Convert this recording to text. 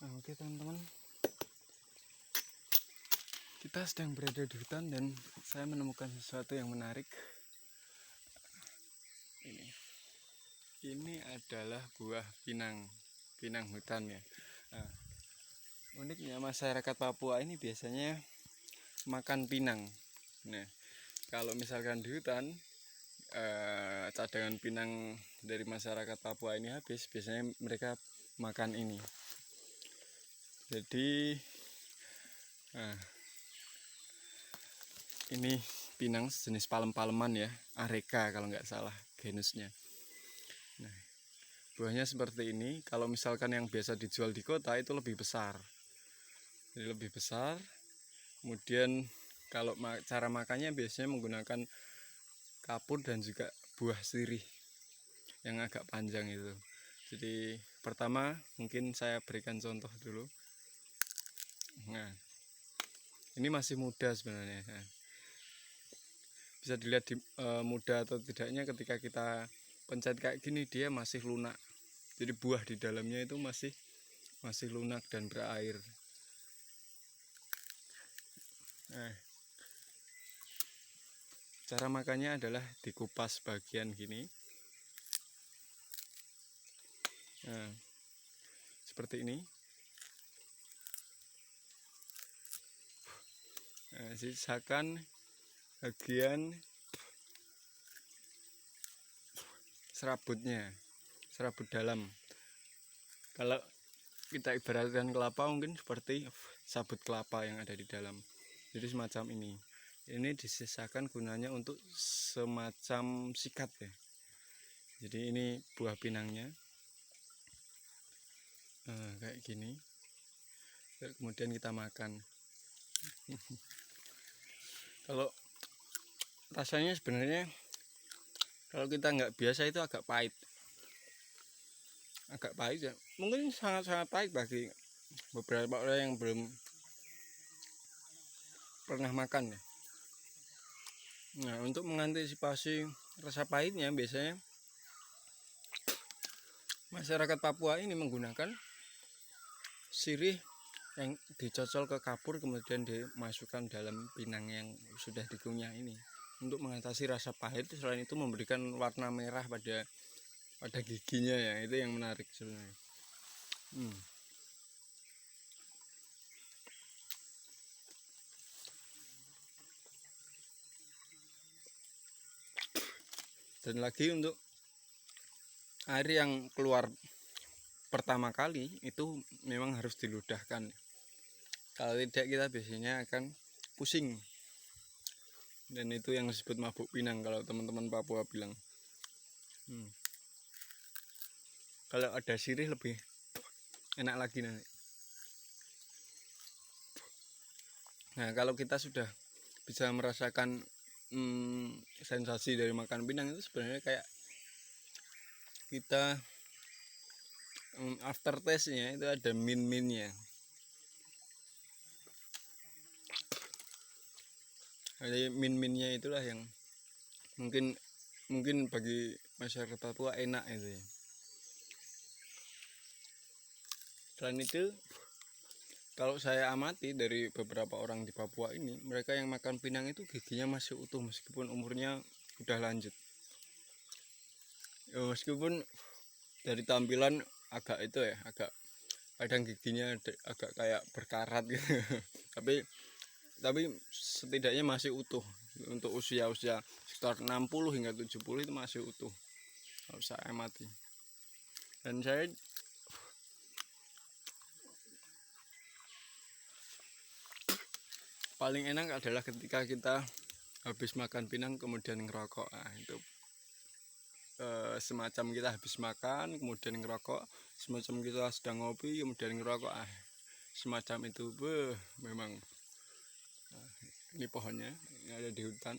Oke teman-teman, kita sedang berada di hutan dan saya menemukan sesuatu yang menarik. Ini adalah buah pinang hutan ya. Nah, uniknya masyarakat Papua ini biasanya makan pinang. Nah, kalau misalkan di hutan cadangan pinang dari masyarakat Papua ini habis, biasanya mereka makan ini. Jadi ini pinang sejenis palem-paleman ya, Areca kalau nggak salah genusnya. Nah, buahnya seperti ini. Kalau misalkan yang biasa dijual di kota itu lebih besar. Jadi lebih besar. Kemudian kalau cara makannya biasanya menggunakan kapur dan juga buah sirih yang agak panjang itu. Jadi pertama mungkin saya berikan contoh dulu. Nah, ini masih muda sebenarnya. Nah, bisa dilihat muda atau tidaknya ketika kita pencet kayak gini, dia masih lunak. Jadi buah di dalamnya itu masih lunak dan berair. Nah, cara makannya adalah dikupas bagian gini. Nah, seperti ini. Nah, sisakan bagian serabut dalam. Kalau kita ibaratkan kelapa mungkin seperti sabut kelapa yang ada di dalam. Jadi semacam ini. Ini disisakan gunanya untuk semacam sikat ya. Jadi ini buah pinangnya. Nah, kayak gini. Kemudian kita makan. Kalau rasanya sebenarnya kalau kita nggak biasa itu agak pahit ya, mungkin sangat-sangat pahit bagi beberapa orang yang belum pernah makan ya. Nah, untuk mengantisipasi rasa pahitnya biasanya masyarakat Papua ini menggunakan sirih yang dicocol ke kapur kemudian dimasukkan dalam pinang yang sudah dikunyah ini untuk mengatasi rasa pahit. Selain itu memberikan warna merah pada giginya ya, itu yang menarik sebenarnya. Dan lagi untuk air yang keluar pertama kali itu memang harus diludahkan. Kalau tidak kita biasanya akan pusing. Dan itu yang disebut mabuk pinang kalau teman-teman Papua bilang. Kalau ada sirih lebih enak lagi nanti. Nah, kalau kita sudah bisa merasakan sensasi dari makan pinang itu sebenarnya kayak kita after taste-nya itu ada min-minnya. Jadi min-minnya itulah yang mungkin bagi masyarakat Papua enak itu ya. Selain itu, kalau saya amati dari beberapa orang di Papua ini, mereka yang makan pinang itu giginya masih utuh meskipun umurnya udah lanjut. Ya, meskipun dari tampilan agak kadang giginya agak kayak berkarat gitu. tapi setidaknya masih utuh. Untuk usia sekitar 60 hingga 70 itu masih utuh kalau saya amati. Dan saya paling enak adalah ketika kita habis makan pinang kemudian ngerokok. Nah, itu semacam kita habis makan kemudian ngerokok, semacam kita sedang ngopi kemudian ngerokok. Semacam itu memang. Ini pohonnya, ini ada di hutan.